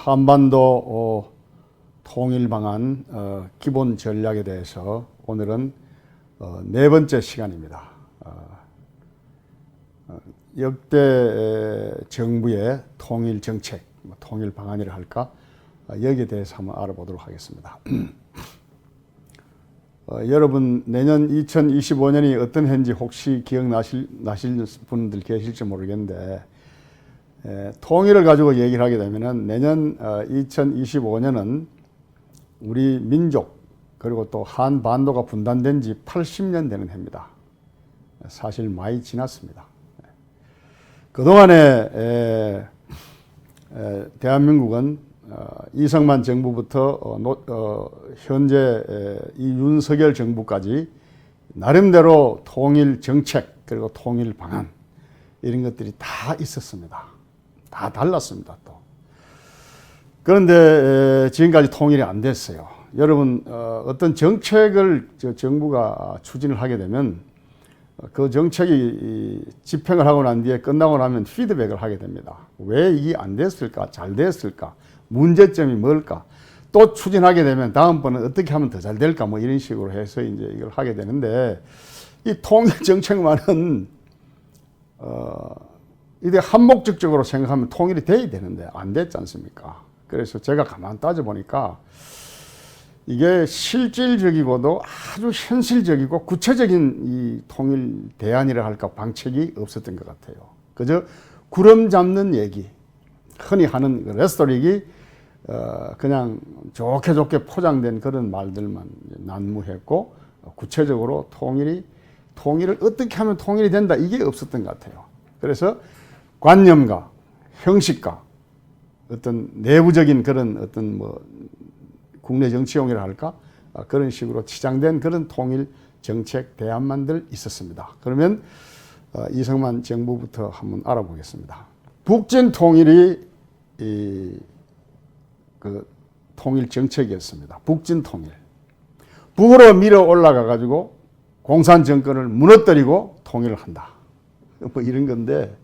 한반도 통일 방안 기본 전략에 대해서 오늘은 네 번째 시간입니다. 역대 정부의 통일 정책, 통일 방안이라 할까, 여기에 대해서 한번 알아보도록 하겠습니다. 여러분, 내년 2025년이 어떤 해인지 혹시 기억나실 분들 계실지 모르겠는데, 통일을 가지고 얘기를 하게 되면은 내년 2025년은 우리 민족 그리고 또 한반도가 분단된 지 80년 되는 해입니다. 사실 많이 지났습니다. 그동안에 대한민국은 이승만 정부부터 현재 이 윤석열 정부까지 나름대로 통일 정책 그리고 통일 방안 이런 것들이 다 있었습니다. 다 달랐습니다. 또 그런데 지금까지 통일이 안 됐어요. 여러분, 어떤 정책을 정부가 추진을 하게 되면 그 정책이 집행을 하고 난 뒤에 끝나고 나면 피드백을 하게 됩니다. 왜 이게 안 됐을까? 잘 됐을까? 문제점이 뭘까? 또 추진하게 되면 다음번은 어떻게 하면 더 잘 될까? 뭐 이런 식으로 해서 이제 이걸 하게 되는데, 이 통일 정책만은 이게 한목적적으로 생각하면 통일이 돼야 되는데 안 됐지 않습니까? 그래서 제가 가만 따져보니까 이게 실질적이고도 아주 현실적이고 구체적인 이 통일 대안이라 할까 방책이 없었던 것 같아요. 그저 구름 잡는 얘기, 흔히 하는 레토릭이 그냥 좋게 좋게 포장된 그런 말들만 난무했고, 구체적으로 통일을 어떻게 하면 통일이 된다, 이게 없었던 것 같아요. 그래서 관념과 형식과 어떤 내부적인 그런 어떤 국내 정치용이라 할까, 그런 식으로 치장된 그런 통일 정책 대안만들 있었습니다. 그러면 이승만 정부부터 한번 알아보겠습니다. 북진 통일이 그 통일 정책이었습니다. 북진 통일. 북으로 밀어 올라가 가지고 공산 정권을 무너뜨리고 통일을 한다. 뭐 이런 건데,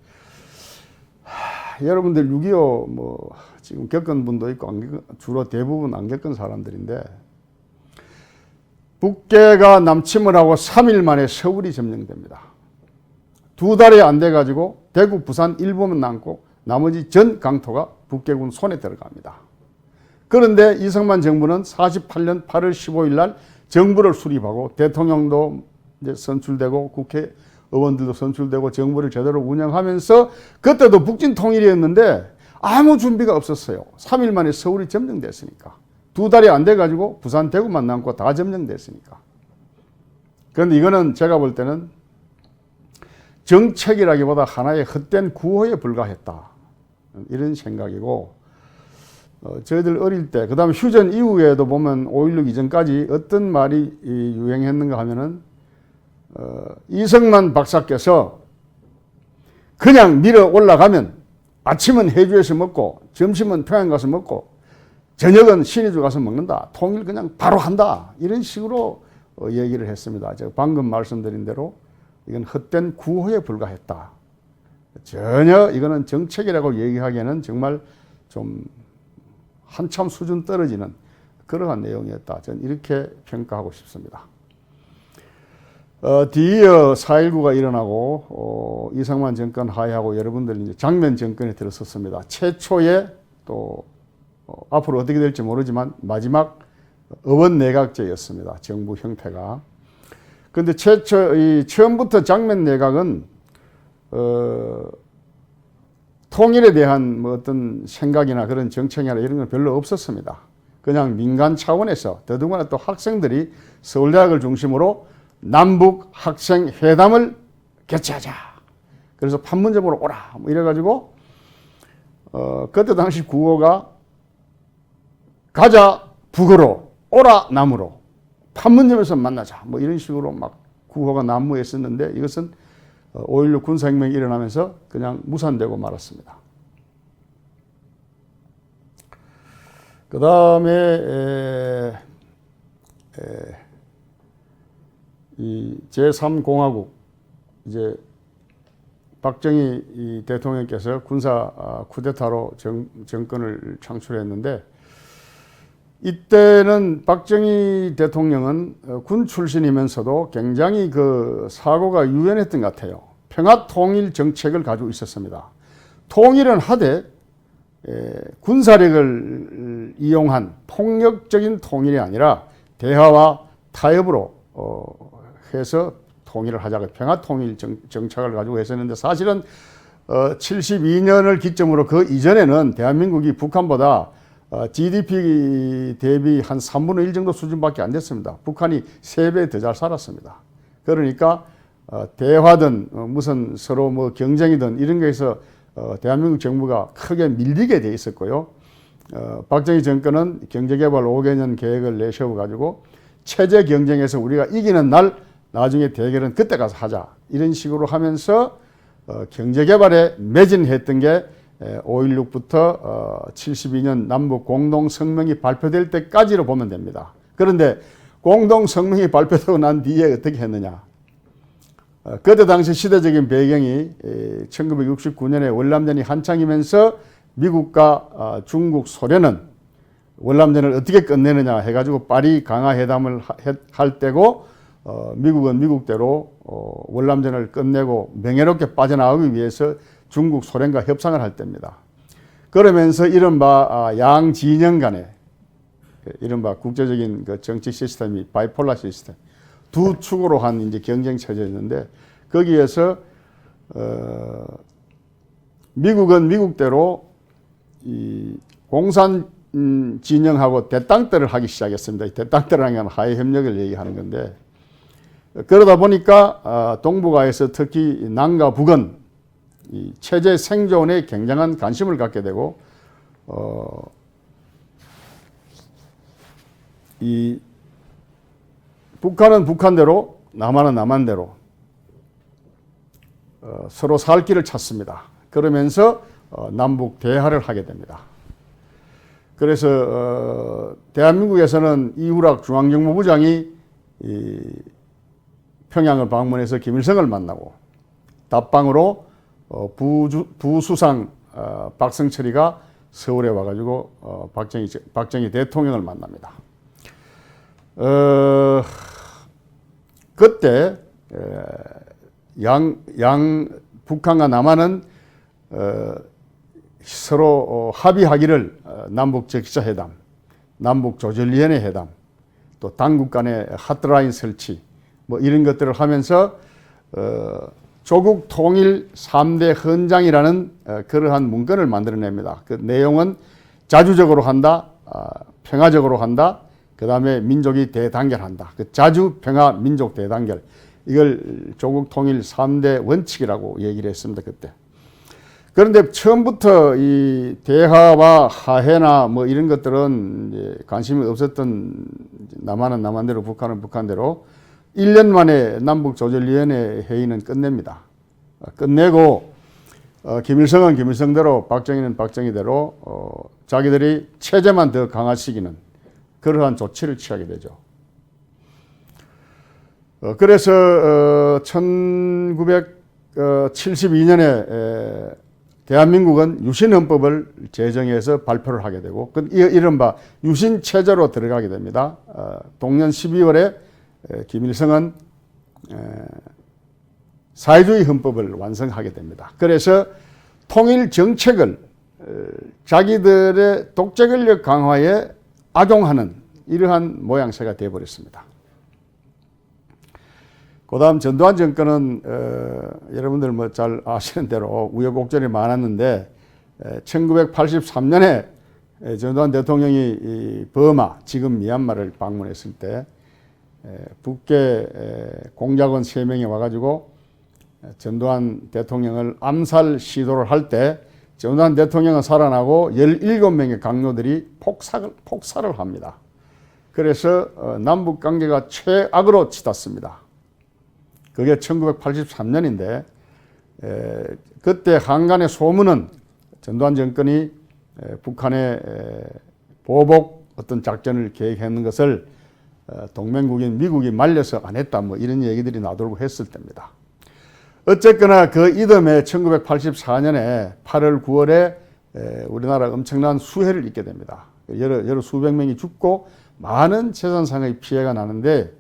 여러분들 6.25 지금 겪은 분도 있고 주로 대부분 안 겪은 사람들인데, 북괴가 남침을 하고 3일 만에 서울이 점령됩니다. 2달이 안 돼 가지고 대구, 부산 일부만 남고 나머지 전 강토가 북괴군 손에 들어갑니다. 그런데 이승만 정부는 48년 8월 15일 날 정부를 수립하고 대통령도 이제 선출되고 국회의원들도 선출되고 정부를 제대로 운영하면서, 그때도 북진 통일이었는데 아무 준비가 없었어요. 3일 만에 서울이 점령됐으니까. 2달이 안 돼가지고 부산, 대구만 남고 다 점령됐으니까. 그런데 이거는 제가 볼 때는 정책이라기보다 하나의 헛된 구호에 불과했다, 이런 생각이고, 저희들 어릴 때, 그 다음에 휴전 이후에도 보면 5.16 이전까지 어떤 말이 유행했는가 하면은, 이승만 박사께서 그냥 밀어 올라가면 아침은 해주에서 먹고 점심은 평양 가서 먹고 저녁은 신의주 가서 먹는다. 통일 그냥 바로 한다. 이런 식으로 얘기를 했습니다. 제가 방금 말씀드린 대로 이건 헛된 구호에 불과했다. 전혀 이거는 정책이라고 얘기하기에는 정말 좀 한참 수준 떨어지는 그러한 내용이었다. 저는 이렇게 평가하고 싶습니다. 뒤이어 4.19가 일어나고 이승만 정권 하야하고 여러분들 이제 장면 정권에 들어섰습니다. 최초의 또 앞으로 어떻게 될지 모르지만 마지막 의원내각제였습니다. 정부 형태가. 그런데 처음부터 장면 내각은 통일에 대한 어떤 생각이나 그런 정책이나 이런 건 별로 없었습니다. 그냥 민간 차원에서, 더더군다나 또 학생들이 서울대학을 중심으로 남북 학생 회담을 개최하자. 그래서 판문점으로 오라. 뭐 이래가지고, 그때 당시 구호가 가자 북으로, 오라 남으로, 판문점에서 만나자. 뭐 이런 식으로 막 구호가 난무했었는데, 이것은 5.16 군사혁명이 일어나면서 그냥 무산되고 말았습니다. 그 다음에 이 제3공화국 이제 박정희 이 대통령께서 군사 쿠데타로 정권을 창출했는데, 이때는 박정희 대통령은 군 출신이면서도 굉장히 그 사고가 유연했던 것 같아요. 평화 통일 정책을 가지고 있었습니다. 통일은 하되 군사력을 이용한 폭력적인 통일이 아니라 대화와 타협으로 해서 통일을 하자고 평화 통일 정책을 가지고 했었는데, 사실은 72년을 기점으로 그 이전에는 대한민국이 북한보다 GDP 대비 한 3분의 1 정도 수준밖에 안 됐습니다. 북한이 3배 더 잘 살았습니다. 그러니까 대화든 무슨 서로 뭐 경쟁이든 이런 거에서 대한민국 정부가 크게 밀리게 돼 있었고요. 박정희 정권은 경제개발 5개년 계획을 내세워가지고 체제 경쟁에서 우리가 이기는 날 나중에 대결은 그때 가서 하자, 이런 식으로 하면서 경제개발에 매진했던 게 5.16부터 72년 남북 공동성명이 발표될 때까지로 보면 됩니다. 그런데 공동성명이 발표되고 난 뒤에 어떻게 했느냐. 그때 당시 시대적인 배경이 1969년에 월남전이 한창이면서 미국과 중국, 소련은 월남전을 어떻게 끝내느냐 해가지고 파리 강화회담을 할 때고, 미국은 미국대로 월남전을 끝내고 명예롭게 빠져나가기 위해서 중국, 소련과 협상을 할 때입니다. 그러면서 이른바 양진영 간에 이른바 국제적인 그 정치 시스템이 바이폴라 시스템, 두 축으로 한 이제 경쟁 체제였는데, 거기에서 미국은 미국대로 이 공산 진영하고 대땅떨을 하기 시작했습니다. 대땅떨이라는 건 하해 협력을 얘기하는 건데, 그러다 보니까 동북아에서 특히 남과 북은 이 체제 생존에 굉장한 관심을 갖게 되고, 이 북한은 북한대로, 남한은 남한대로 서로 살 길을 찾습니다. 그러면서 남북 대화를 하게 됩니다. 그래서 대한민국에서는 이우락 중앙정보부장이 평양을 방문해서 김일성을 만나고, 답방으로 부수상 박승철이가 서울에 와가지고 박정희 대통령을 만납니다. 그때 북한과 남한은 서로 합의하기를 남북 적시자회담, 남북 조절위원회 회담, 또 당국 간의 핫라인 설치, 뭐 이런 것들을 하면서 조국 통일 3대 헌장이라는 그러한 문건을 만들어냅니다. 그 내용은 자주적으로 한다, 평화적으로 한다, 그 다음에 민족이 대단결한다. 그 자주, 평화, 민족 대단결, 이걸 조국 통일 3대 원칙이라고 얘기를 했습니다, 그때. 그런데 처음부터 이 대화와 화해나 뭐 이런 것들은 이제 관심이 없었던, 남한은 남한대로, 북한은 북한대로 1년 만에 남북조절위원회 회의는 끝냅니다. 끝내고 김일성은 김일성대로, 박정희는 박정희대로 자기들이 체제만 더 강화시키는 그러한 조치를 취하게 되죠. 그래서 1972년에 대한민국은 유신헌법을 제정해서 발표를 하게 되고, 이른바 유신체제로 들어가게 됩니다. 동년 12월에 김일성은 사회주의 헌법을 완성하게 됩니다. 그래서 통일 정책을 자기들의 독재 권력 강화에 악용하는 이러한 모양새가 되어버렸습니다. 그 다음 전두환 정권은 여러분들 뭐 잘 아시는 대로 우여곡절이 많았는데, 1983년에 전두환 대통령이 버마, 지금 미얀마를 방문했을 때 북계 공작원 3명이 와가지고 전두환 대통령을 암살 시도를 할 때, 전두환 대통령은 살아나고 17명의 강요들이 폭살을 합니다. 그래서 남북 관계가 최악으로 치닫습니다. 그게 1983년인데, 그때 한간의 소문은 전두환 정권이 북한의 보복 어떤 작전을 계획했는 것을 동맹국인 미국이 말려서 안 했다, 뭐 이런 얘기들이 나돌고 했을 때입니다. 어쨌거나 그 이듬해 1984년에 8월 9월에 우리나라 엄청난 수해를 입게 됩니다. 여러 수백 명이 죽고 많은 재산상의 피해가 나는데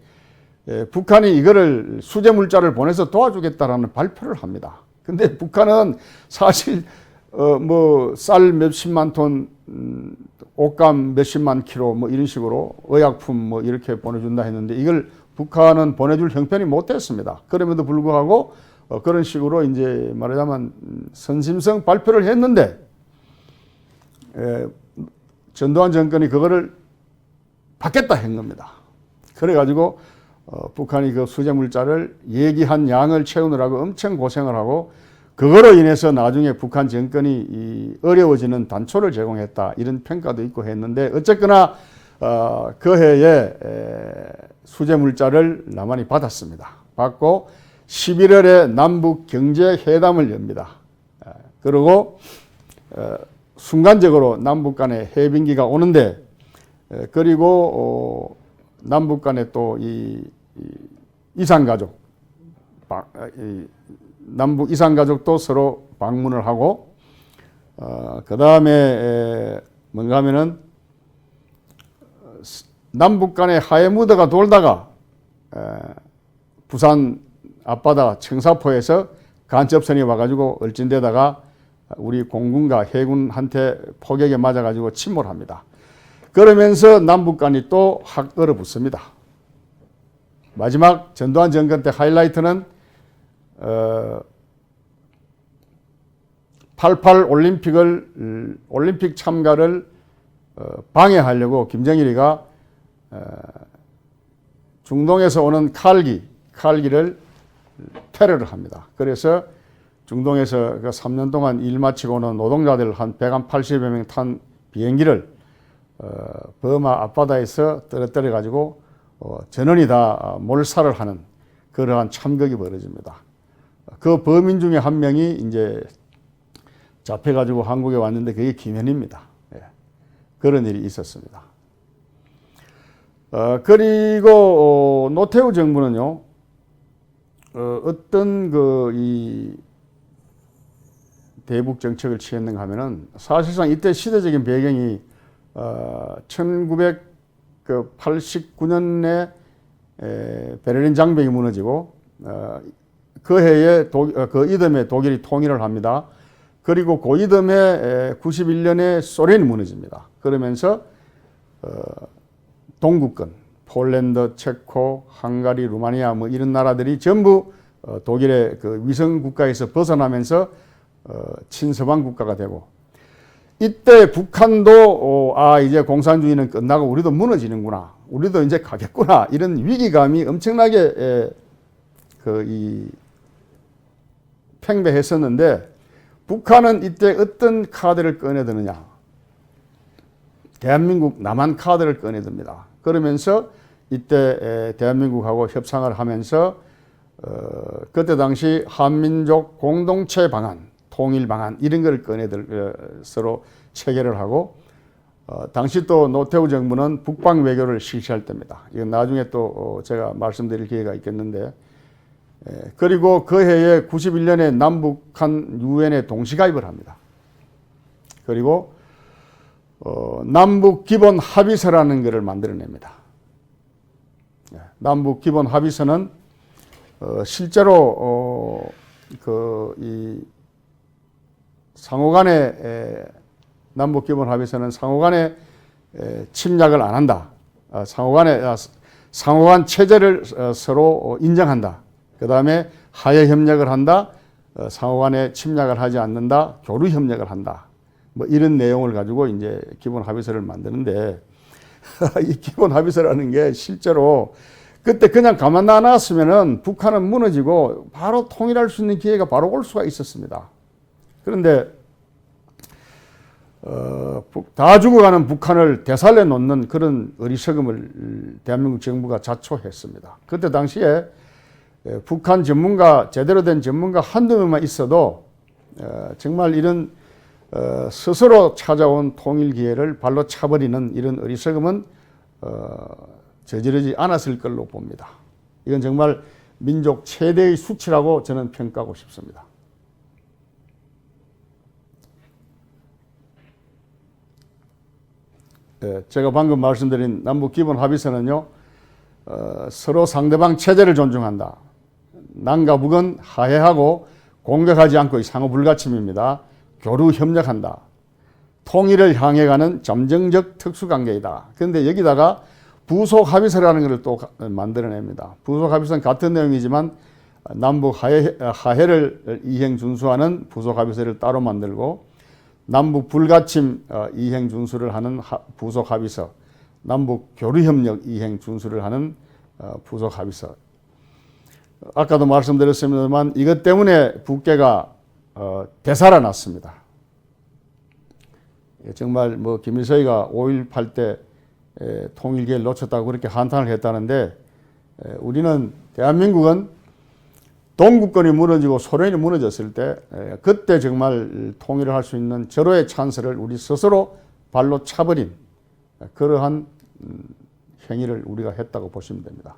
북한이 이거를 수제 물자를 보내서 도와주겠다라는 발표를 합니다. 근데 북한은 사실 뭐 쌀 몇십만 톤, 옷감 몇십만 킬로 뭐 이런 식으로 의약품 뭐 이렇게 보내준다 했는데 이걸 북한은 보내줄 형편이 못 됐습니다. 그럼에도 불구하고 그런 식으로 이제 말하자면 선심성 발표를 했는데 전두환 정권이 그거를 받겠다 한 겁니다. 그래가지고 북한이 그 수제 물자를 얘기한 양을 채우느라고 엄청 고생을 하고 그거로 인해서 나중에 북한 정권이 어려워지는 단초를 제공했다 이런 평가도 있고 했는데 어쨌거나 그 해에 수제 물자를 남한이 받았습니다. 받고 11월에 남북 경제회담을 엽니다. 그리고 순간적으로 남북 간에 해빙기가 오는데 그리고 남북 간에 또 이 이산가족 남북 이산가족도 서로 방문을 하고 그 다음에 뭔가 하면은 남북 간의 하해 무드가 돌다가 부산 앞바다 청사포에서 간첩선이 와가지고 얼찐데다가 우리 공군과 해군한테 포격에 맞아가지고 침몰합니다. 그러면서 남북 간이 또 확 얼어붙습니다. 마지막 전두환 정권 때 하이라이트는 88 올림픽 참가를 방해하려고 김정일이가 중동에서 오는 칼기를 테러를 합니다. 그래서 중동에서 그 3년 동안 일 마치고 오는 노동자들 한 180여 명 탄 비행기를 버마 앞바다에서 떨어뜨려 가지고 전원이 다 몰살을 하는 그러한 참극이 벌어집니다. 그 범인 중에 한 명이 이제 잡혀가지고 한국에 왔는데 그게 김현희입니다. 예. 그런 일이 있었습니다. 그리고 노태우 정부는요, 어떤 이 대북 정책을 취했는가 하면은 사실상 이때 시대적인 배경이 1989년에 베를린 장벽이 무너지고 그 해에 그 이듬해 독일이 통일을 합니다. 그리고 그 이듬해 91년에 소련이 무너집니다. 그러면서 동구권 폴란드, 체코, 헝가리, 루마니아 뭐 이런 나라들이 전부 독일의 그 위성 국가에서 벗어나면서 친서방 국가가 되고 이때 북한도 이제 공산주의는 끝나고 우리도 무너지는구나, 우리도 이제 가겠구나 이런 위기감이 엄청나게 팽배했었는데 북한은 이때 어떤 카드를 꺼내드느냐, 대한민국 남한 카드를 꺼내듭니다. 그러면서 이때 대한민국하고 협상을 하면서 그때 당시 한민족 공동체 방안, 통일 방안 이런 걸 서로 체결을 하고 당시 또 노태우 정부는 북방 외교를 실시할 때입니다. 이건 나중에 또 제가 말씀드릴 기회가 있겠는데 그리고 그 해에 91년에 남북한 유엔에 동시가입을 합니다. 그리고 남북 기본 합의서라는 것을 만들어냅니다. 남북 기본 합의서는 실제로 이 상호간의 남북 기본 합의서는 상호간에 침략을 안 한다. 상호간 체제를 서로 인정한다. 그 다음에 하해 협력을 한다. 상호간에 침략을 하지 않는다. 교류 협력을 한다. 뭐 이런 내용을 가지고 이제 기본 합의서를 만드는데 이 기본 합의서라는 게 실제로 그때 그냥 가만 놔놨으면은 북한은 무너지고 바로 통일할 수 있는 기회가 바로 올 수가 있었습니다. 그런데 다 죽어가는 북한을 되살려 놓는 그런 어리석음을 대한민국 정부가 자초했습니다. 그때 당시에 북한 전문가, 제대로 된 전문가 한두 명만 있어도 정말 이런 스스로 찾아온 통일 기회를 발로 차버리는 이런 어리석음은 저지르지 않았을 걸로 봅니다. 이건 정말 민족 최대의 수치라고 저는 평가하고 싶습니다. 제가 방금 말씀드린 남북기본합의서는요, 서로 상대방 체제를 존중한다. 남과 북은 화해하고 공격하지 않고 상호 불가침입니다. 교류 협력한다. 통일을 향해 가는 점정적 특수관계이다. 그런데 여기다가 부속합의서라는 것을 또 만들어냅니다. 부속합의서는 같은 내용이지만 남북 화해를 이행 준수하는 부속합의서를 따로 만들고, 남북 불가침 이행 준수를 하는 부속합의서, 남북 교류협력 이행 준수를 하는 부속합의서. 아까도 말씀드렸습니다만 이것 때문에 북계가 되살아났습니다. 정말 뭐 김일성이가 5.18 때 통일기회를 놓쳤다고 그렇게 한탄을 했다는데, 우리는 대한민국은 동구권이 무너지고 소련이 무너졌을 때 그때 정말 통일을 할 수 있는 절호의 찬스를 우리 스스로 발로 차버린 그러한 행위를 우리가 했다고 보시면 됩니다.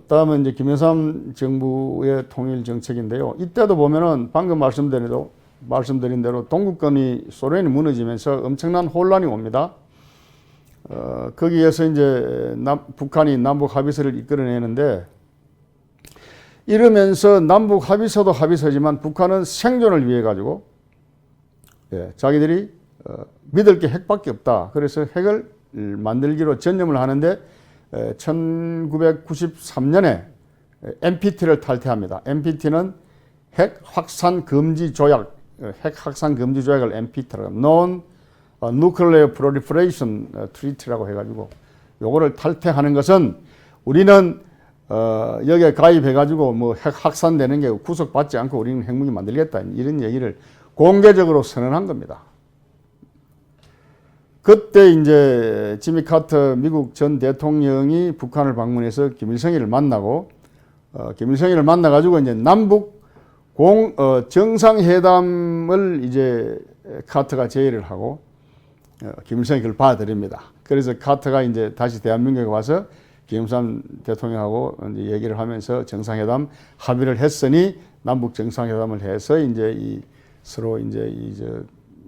다음은 이제 김영삼 정부의 통일 정책인데요. 이때도 보면은 방금 말씀드린 대로 동구권이 소련이 무너지면서 엄청난 혼란이 옵니다. 거기에서 이제 북한이 남북 합의서를 이끌어내는데, 이러면서 남북 합의서도 합의서지만 북한은 생존을 위해 가지고 자기들이 믿을 게 핵밖에 없다. 그래서 핵을 만들기로 전념을 하는데 1993년에 NPT를 탈퇴합니다. NPT는 핵 확산 금지 조약, 핵 확산 금지 조약을 NPT라고 Non-Nuclear Proliferation Treaty라고 해가지고 요거를 탈퇴하는 것은 우리는 여기에 가입해가지고 뭐 핵 확산되는 게 구속받지 않고 우리는 핵무기 만들겠다, 이런 얘기를 공개적으로 선언한 겁니다. 그때 이제 지미 카터 미국 전 대통령이 북한을 방문해서 김일성이를 만나고, 김일성이를 만나가지고 이제 남북 정상회담을 이제 카터가 제의를 하고, 김일성이 그걸 받아들입니다. 그래서 카터가 이제 다시 대한민국에 와서 김영삼 대통령하고 이제 얘기를 하면서 정상회담 합의를 했으니, 남북 정상회담을 해서 이제 서로 이제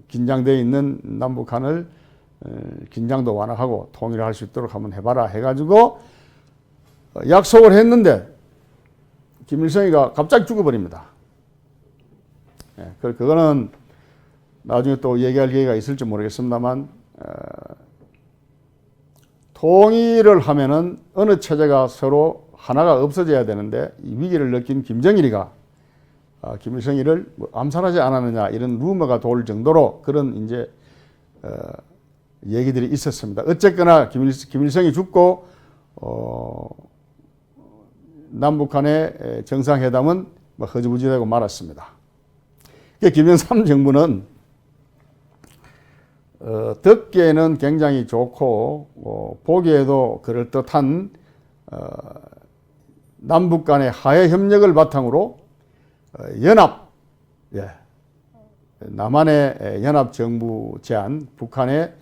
긴장되어 있는 남북한을 긴장도 완화하고 통일을 할 수 있도록 한번 해봐라 해가지고 약속을 했는데 김일성이가 갑자기 죽어버립니다. 그거는 나중에 또 얘기할 기회가 있을지 모르겠습니다만, 통일을 하면은 어느 체제가 서로 하나가 없어져야 되는데, 이 위기를 느낀 김정일이가 김일성이를 암살하지 않았느냐, 이런 루머가 돌 정도로 그런 이제 얘기들이 있었습니다. 어쨌거나 김일성이 죽고 남북한의 정상회담은 허지부지되고 말았습니다. 김영삼 정부는 듣기에는 굉장히 좋고 보기에도 그럴듯한 남북 간의 화해 협력을 바탕으로 남한의 연합정부 제안, 북한의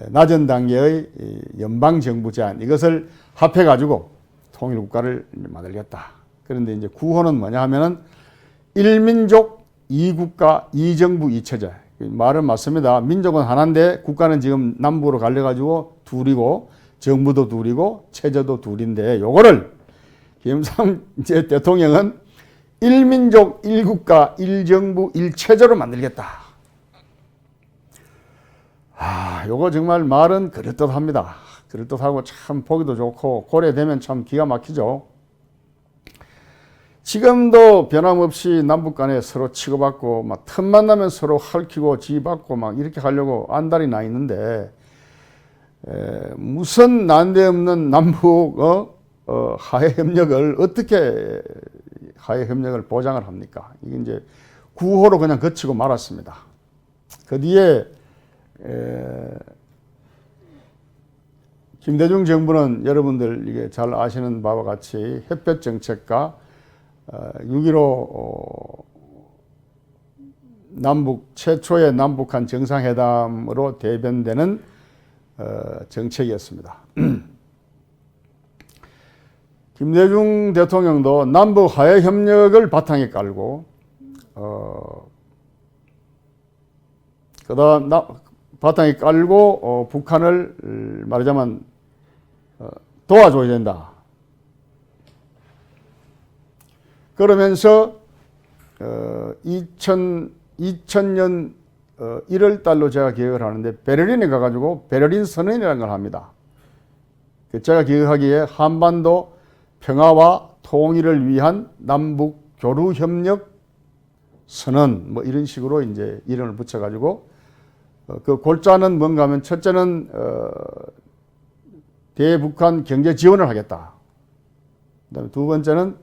낮은 단계의 연방정부 제안, 이것을 합해가지고 통일국가를 만들겠다. 그런데 이제 구호는 뭐냐 하면은 1민족 2국가 2정부 2체제. 말은 맞습니다. 민족은 하나인데 국가는 지금 남북으로 갈려가지고 둘이고, 정부도 둘이고 체제도 둘인데, 요거를 김영삼 대통령은 1민족 1국가 1정부 1체제로 만들겠다. 요거 정말 말은 그럴듯합니다. 그럴듯하고 참 보기도 좋고 고려되면 참 기가 막히죠. 지금도 변함없이 남북 간에 서로 치고받고 막 틈만 나면 서로 핥히고 지받고 막 이렇게 하려고 안달이 나 있는데, 무슨 난데없는 남북 화해 협력을 어떻게 화해 협력을 보장을 합니까? 이게 이제 구호로 그냥 거치고 말았습니다. 그 뒤에 김대중 정부는 여러분들 이게 잘 아시는 바와 같이 햇볕 정책과 6.15 남북 최초의 남북한 정상회담으로 대변되는 정책이었습니다. 김대중 대통령도 남북 화해 협력을 바탕에 깔고 그다음 바탕에 깔고 북한을 말하자면 도와줘야 된다. 그러면서 2000년 1월 달로 제가 기억을 하는데 베를린에 가가지고 베를린 선언이라는 걸 합니다. 제가 기억하기에 한반도 평화와 통일을 위한 남북 교류 협력 선언 뭐 이런 식으로 이제 이름을 붙여가지고 그 골자는 뭔가 하면 첫째는 대북한 경제 지원을 하겠다. 그다음에 두 번째는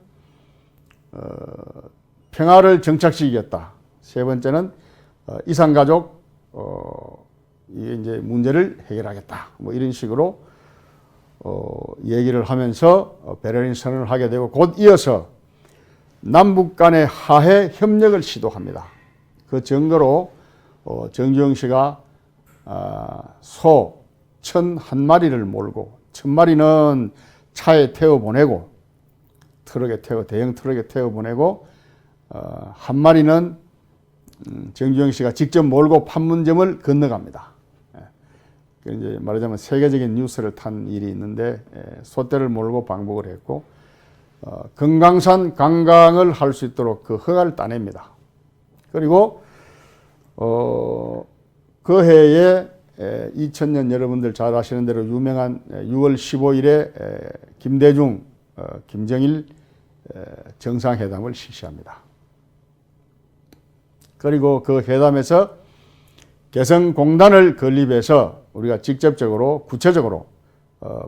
평화를 정착시키겠다. 세 번째는 이산가족 이게 이제 문제를 해결하겠다. 뭐 이런 식으로 얘기를 하면서 베를린 선언을 하게 되고 곧 이어서 남북 간의 화해 협력을 시도합니다. 그 증거로 정주영 씨가 소 1,001마리를 몰고 1,000마리는 차에 태워 보내고 대형 트럭에 태워 보내고 한 마리는 정주영 씨가 직접 몰고 판문점을 건너갑니다. 이제 말하자면 세계적인 뉴스를 탄 일이 있는데 소떼를 몰고 방북을 했고 금강산 관광을 할 수 있도록 그 허가를 따냅니다. 그리고 그 해에 2000년 여러분들 잘 아시는 대로 유명한 6월 15일에 김대중, 김정일 정상회담을 실시합니다. 그리고 그 회담에서 개성공단을 건립해서 우리가 직접적으로 구체적으로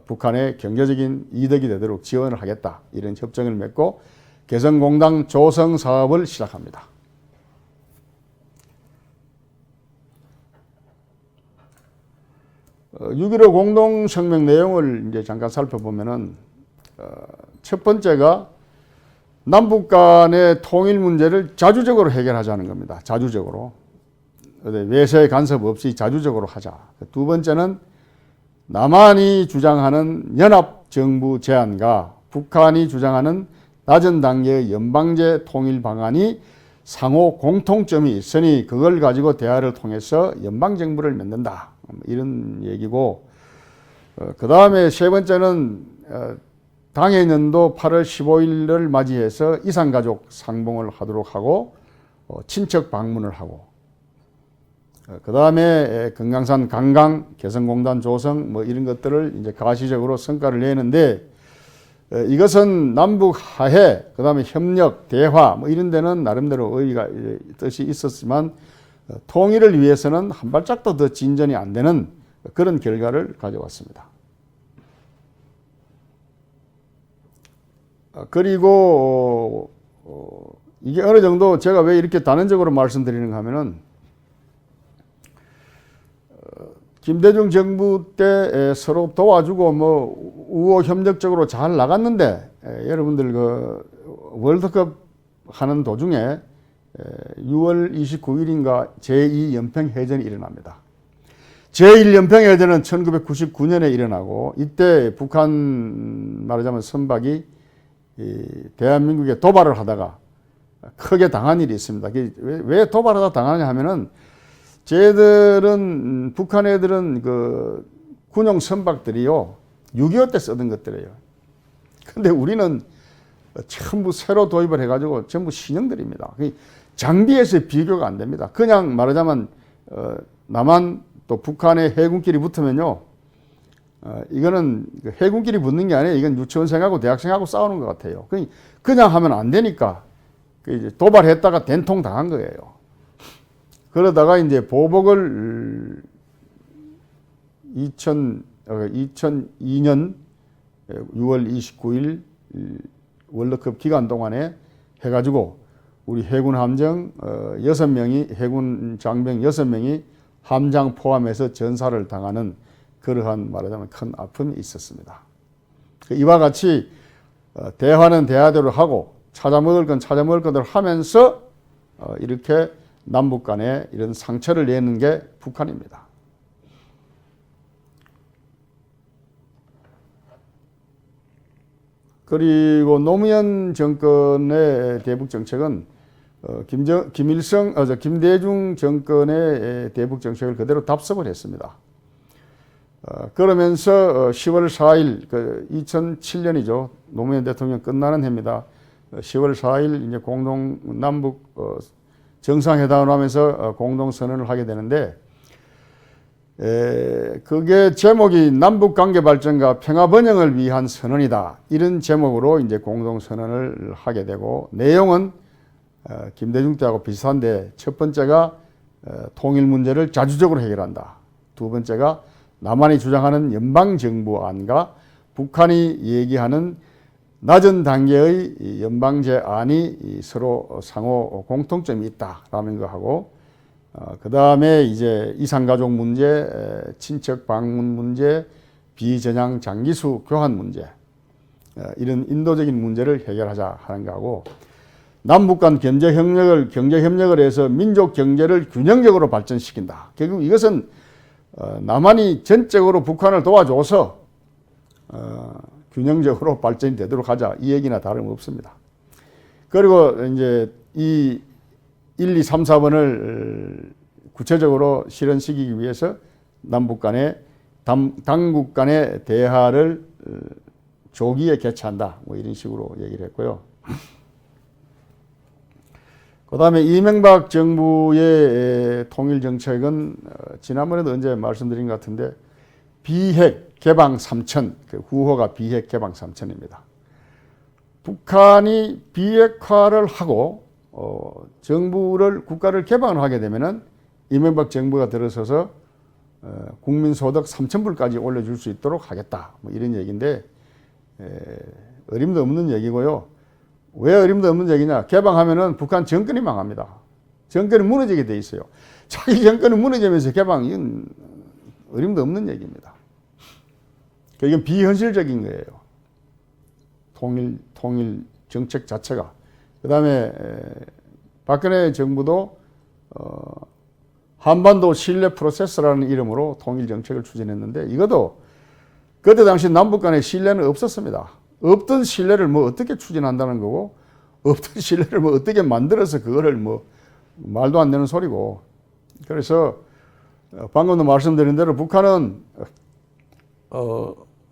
북한의 경제적인 이득이 되도록 지원을 하겠다. 이런 협정을 맺고 개성공단 조성 사업을 시작합니다. 6.15 공동성명 내용을 이제 잠깐 살펴보면은 첫 번째가 남북 간의 통일 문제를 자주적으로 해결하자는 겁니다. 자주적으로. 외세 간섭 없이 자주적으로 하자. 두 번째는 남한이 주장하는 연합정부 제안과 북한이 주장하는 낮은 단계의 연방제 통일 방안이 상호 공통점이 있으니 그걸 가지고 대화를 통해서 연방정부를 만든다. 이런 얘기고, 그 다음에 세 번째는 당해년도 8월 15일을 맞이해서 이산가족 상봉을 하도록 하고 친척 방문을 하고, 그 다음에 금강산 관광, 개성공단 조성 뭐 이런 것들을 이제 가시적으로 성과를 내는데, 이것은 남북 화해, 그 다음에 협력, 대화 뭐 이런 데는 나름대로 의의가 뜻이 있었지만 통일을 위해서는 한 발짝도 더 진전이 안 되는 그런 결과를 가져왔습니다. 그리고 이게 어느 정도 제가 왜 이렇게 단언적으로 말씀드리는가 하면은 김대중 정부 때 서로 도와주고 뭐 우호 협력적으로 잘 나갔는데 여러분들 그 월드컵 하는 도중에 6월 29일인가 제2연평해전이 일어납니다. 제1연평해전은 1999년에 일어나고 이때 북한 말하자면 선박이 대한민국에 도발을 하다가 크게 당한 일이 있습니다. 왜 도발하다 당하냐 하면은 쟤들은 북한 애들은 그 군용 선박들이요 6.25 때 쓰던 것들이에요. 근데 우리는 전부 새로 도입을 해가지고 전부 신형들입니다. 장비에서 비교가 안 됩니다. 그냥 말하자면 남한 또 북한의 해군끼리 붙으면요 이거는 해군끼리 붙는 게 아니에요. 이건 유치원생하고 대학생하고 싸우는 것 같아요. 그냥 하면 안 되니까 도발했다가 된통 당한 거예요. 그러다가 이제 보복을 2002년 6월 29일 월드컵 기간 동안에 해가지고 우리 해군 함정 6명이 해군 장병 6명이 함장 포함해서 전사를 당하는 그러한 말하자면 큰 아픔이 있었습니다. 이와 같이 대화는 대화대로 하고 찾아먹을 건 찾아먹을 것대로 하면서 이렇게 남북 간에 이런 상처를 내는 게 북한입니다. 그리고 노무현 정권의 대북 정책은 김대중 정권의 대북 정책을 그대로 답습을 했습니다. 그러면서 10월 4일 2007년이죠. 노무현 대통령 끝나는 해입니다. 10월 4일 이제 남북 정상회담을 하면서 공동 선언을 하게 되는데, 그게 제목이 남북 관계 발전과 평화 번영을 위한 선언이다. 이런 제목으로 이제 공동 선언을 하게 되고, 내용은 김대중 때하고 비슷한데, 첫 번째가 통일 문제를 자주적으로 해결한다. 두 번째가 남한이 주장하는 연방정부안과 북한이 얘기하는 낮은 단계의 연방제안이 서로 상호 공통점이 있다라는 거 하고, 그 다음에 이제 이산가족 문제, 친척 방문 문제, 비전향 장기수 교환 문제, 이런 인도적인 문제를 해결하자 하는 거하고, 남북 간 경제협력을 해서 민족 경제를 균형적으로 발전시킨다. 결국 이것은 남한이 전적으로 북한을 도와줘서 균형적으로 발전이 되도록 하자, 이 얘기나 다름없습니다. 그리고 이제 이 1, 2, 3, 4번을 구체적으로 실현시키기 위해서 남북 간의 당국 간의 대화를 조기에 개최한다, 뭐 이런 식으로 얘기를 했고요. 그 다음에 이명박 정부의 통일 정책은 지난번에도 언제 말씀드린 것 같은데, 비핵 개방 3천, 그 후호가 비핵 개방 3천입니다. 북한이 비핵화를 하고 국가를 개방을 하게 되면은 이명박 정부가 들어서서 국민소득 3,000불까지 올려줄 수 있도록 하겠다, 뭐 이런 얘기인데, 어림도 없는 얘기고요. 왜 어림도 없는 얘기냐? 개방하면은 북한 정권이 망합니다. 정권이 무너지게 돼 있어요. 자기 정권이 무너지면서 개방은 어림도 없는 얘기입니다. 이건 비현실적인 거예요. 통일 정책 자체가. 그 다음에 박근혜 정부도 한반도 신뢰 프로세스라는 이름으로 통일 정책을 추진했는데, 이것도 그때 당시 남북 간의 신뢰는 없었습니다. 없던 신뢰를 뭐 어떻게 추진한다는 거고, 없던 신뢰를 뭐 어떻게 만들어서 그거를 뭐 말도 안 되는 소리고. 그래서 방금도 말씀드린 대로 북한은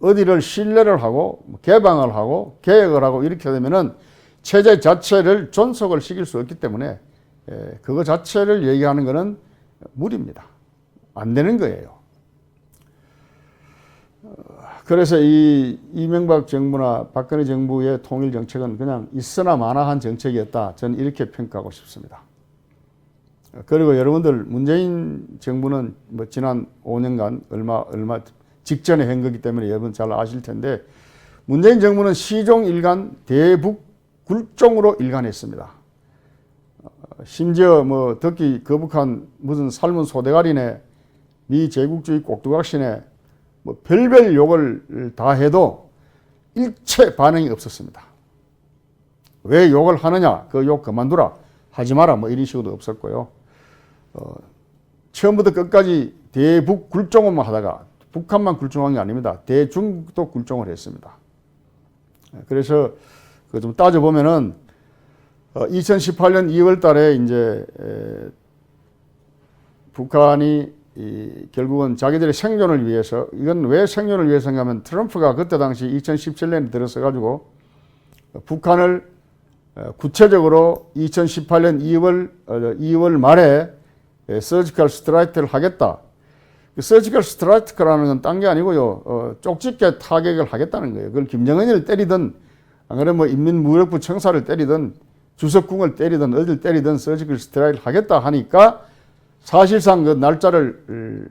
어디를 신뢰를 하고 개방을 하고 개혁을 하고 이렇게 되면은 체제 자체를 존속을 시킬 수 없기 때문에 그거 자체를 얘기하는 것은 무리입니다. 안 되는 거예요. 그래서 이 이명박 정부나 박근혜 정부의 통일 정책은 그냥 있으나 마나한 정책이었다, 저는 이렇게 평가하고 싶습니다. 그리고 여러분들, 문재인 정부는 뭐 지난 5년간 얼마 직전에 한 거기 때문에 여러분 잘 아실 텐데, 문재인 정부는 시종 일관 대북 굴종으로 일관했습니다. 심지어 뭐 듣기 거북한 무슨 삶은 소대가리네, 미 제국주의 꼭두각시네, 뭐 별별 욕을 다 해도 일체 반응이 없었습니다. 왜 욕을 하느냐, 그 욕 그만두라, 하지 마라, 뭐 이런 식으로 없었고요. 처음부터 끝까지 대북 굴종만 하다가, 북한만 굴종한 게 아닙니다. 대중국도 굴종을 했습니다. 그래서 그 좀 따져보면은 2018년 2월 달에 이제 북한이 결국은 자기들의 생존을 위해서, 이건 왜 생존을 위해서인가 하면, 트럼프가 그때 당시 2017년에 들어서 가지고 북한을 구체적으로 2018년 2월 말에 서지컬 스트라이크를 하겠다. 서지컬 스트라이크라는 건 딴 게 아니고요, 쪽집게 타격을 하겠다는 거예요. 그걸 김정은을 때리든, 안 그러면 뭐 인민무력부 청사를 때리든, 주석궁을 때리든, 어딜 때리든 서지컬 스트라이크를 하겠다 하니까, 사실상 그 날짜를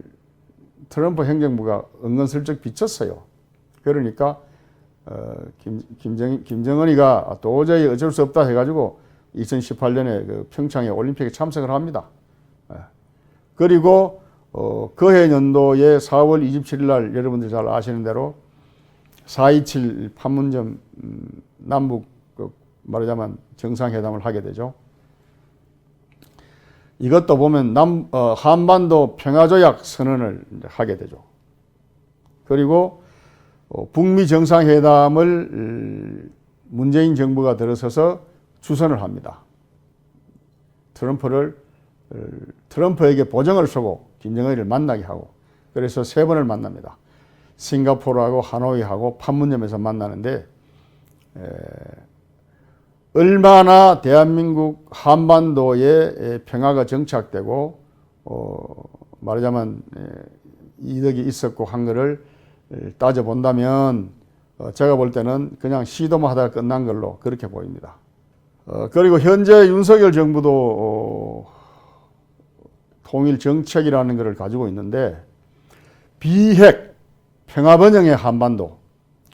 트럼프 행정부가 은근슬쩍 비쳤어요. 그러니까 김정은이가 도저히 어쩔 수 없다 해가지고 2018년에 그 평창에 올림픽에 참석을 합니다. 그리고 그해 연도에 4월 27일 날 여러분들 잘 아시는 대로 4.27 판문점 남북 말하자면 정상회담을 하게 되죠. 이것도 보면 한반도 평화조약 선언을 하게 되죠. 그리고 북미 정상회담을 문재인 정부가 들어서서 주선을 합니다. 트럼프에게 보정을 서고 김정은을 만나게 하고, 그래서 3번을 만납니다. 싱가포르하고 하노이하고 판문점에서 만나는데, 얼마나 대한민국 한반도에 평화가 정착되고 말하자면 이득이 있었고 한 거를 따져본다면 제가 볼 때는 그냥 시도만 하다가 끝난 걸로 그렇게 보입니다. 그리고 현재 윤석열 정부도 통일 정책이라는 것을 가지고 있는데, 비핵 평화번영의 한반도,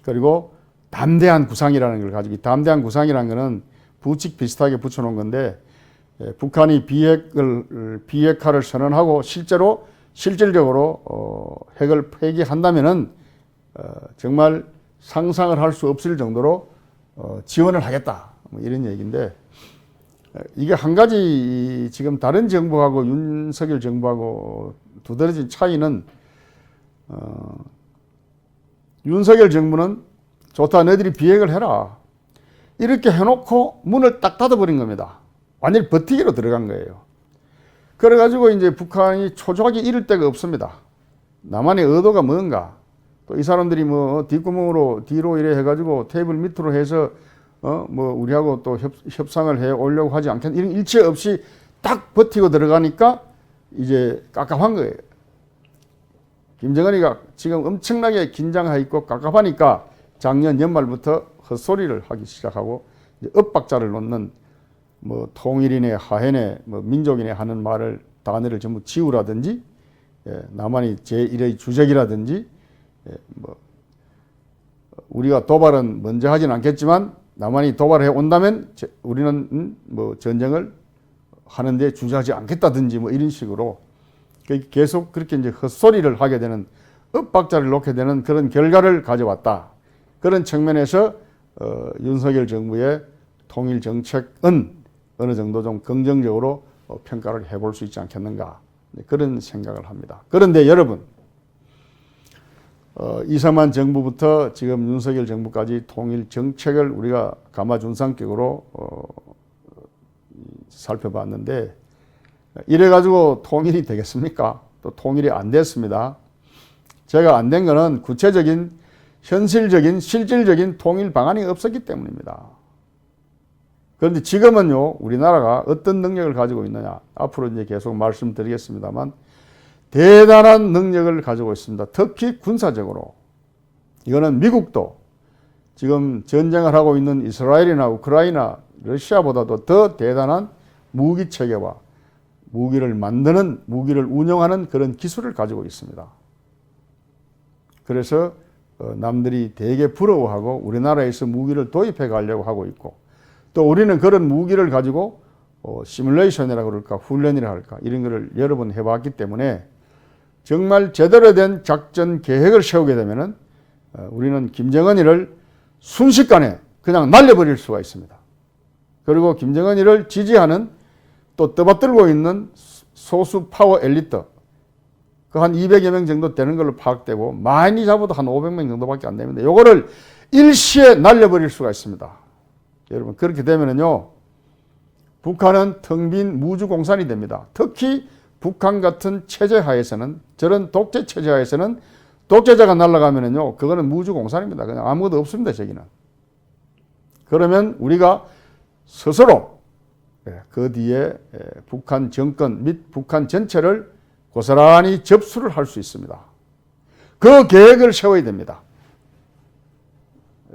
그리고 담대한 구상이라는 걸 가지고, 담대한 구상이라는 것은 부칙 비슷하게 붙여놓은 건데, 북한이 비핵화를 선언하고 실질적으로 핵을 폐기한다면은 정말 상상을 할 수 없을 정도로 지원을 하겠다, 뭐 이런 얘기인데, 이게 한 가지 지금 다른 정부하고 윤석열 정부하고 두드러진 차이는, 윤석열 정부는 좋다, 너희들이 비핵을 해라, 이렇게 해놓고 문을 딱 닫아버린 겁니다. 완전히 버티기로 들어간 거예요. 그래가지고 이제 북한이 초조하게 이를 데가 없습니다. 남한의 의도가 뭔가, 또 이 사람들이 뭐 뒷구멍으로 뒤로 이래 해가지고 테이블 밑으로 해서 뭐 우리하고 또 협상을 해 오려고 하지 않겠나, 이런 일체 없이 딱 버티고 들어가니까 이제 깝깝한 거예요. 김정은이가 지금 엄청나게 긴장해 있고 깝깝하니까 작년 연말부터 헛소리를 하기 시작하고, 이제 엇박자를 놓는, 뭐 통일이네 하해네 뭐 민족이네 하는 단어를 전부 지우라든지, 남한이 제1의 주적이라든지, 뭐 우리가 도발은 먼저 하진 않겠지만 남한이 도발해 온다면 우리는 뭐 전쟁을 하는데 주저하지 않겠다든지, 뭐 이런 식으로 계속 그렇게 이제 헛소리를 하게 되는, 엇박자를 놓게 되는 그런 결과를 가져왔다. 그런 측면에서 윤석열 정부의 통일 정책은 어느 정도 좀 긍정적으로 평가를 해볼 수 있지 않겠는가, 그런 생각을 합니다. 그런데 여러분, 이승만 정부부터 지금 윤석열 정부까지 통일 정책을 우리가 가마준상격으로 살펴봤는데, 이래가지고 통일이 되겠습니까? 또 통일이 안 됐습니다. 제가 안 된 거는 구체적인, 현실적인, 실질적인 통일 방안이 없었기 때문입니다. 그런데 지금은요, 우리나라가 어떤 능력을 가지고 있느냐, 앞으로 이제 계속 말씀드리겠습니다만, 대단한 능력을 가지고 있습니다. 특히 군사적으로. 이거는 미국도 지금 전쟁을 하고 있는 이스라엘이나 우크라이나, 러시아보다도 더 대단한 무기 체계와 무기를 만드는, 무기를 운영하는 그런 기술을 가지고 있습니다. 그래서 남들이 되게 부러워하고 우리나라에서 무기를 도입해 가려고 하고 있고, 또 우리는 그런 무기를 가지고 시뮬레이션이라고 그럴까, 훈련이라 할까, 이런 거를 여러 번 해봤기 때문에 정말 제대로 된 작전 계획을 세우게 되면은 우리는 김정은이를 순식간에 그냥 날려버릴 수가 있습니다. 그리고 김정은이를 지지하는, 또 떠받들고 있는 소수 파워 엘리트, 그 한 200여 명 정도 되는 걸로 파악되고, 많이 잡아도 한 500명 정도밖에 안 됩니다. 요거를 일시에 날려버릴 수가 있습니다. 여러분, 그렇게 되면은요, 북한은 텅 빈 무주공산이 됩니다. 특히 북한 같은 체제 하에서는, 저런 독재 체제 하에서는 독재자가 날아가면은요, 그거는 무주공산입니다. 그냥 아무것도 없습니다, 저기는. 그러면 우리가 스스로 그 뒤에 북한 정권 및 북한 전체를 고스란히 접수를 할 수 있습니다. 그 계획을 세워야 됩니다.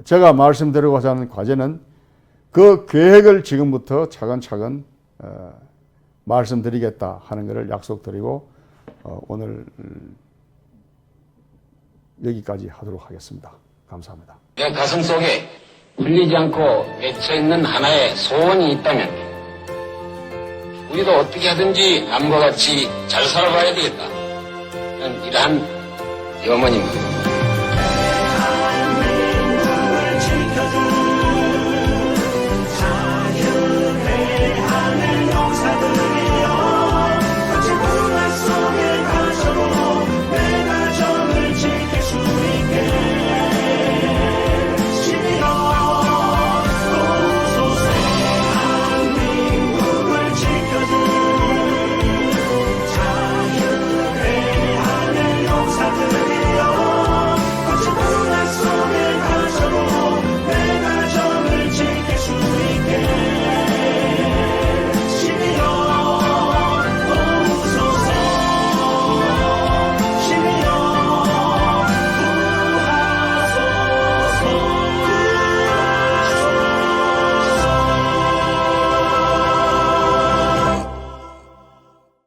제가 말씀드리고자 하는 과제는 그 계획을 지금부터 차근차근 말씀드리겠다 하는 것을 약속드리고 오늘 여기까지 하도록 하겠습니다. 감사합니다. 내 가슴 속에 풀리지 않고 맺혀있는 하나의 소원이 있다면 우리도 어떻게 하든지 남과 같이 잘 살아봐야 되겠다. 이러한 염원입니다.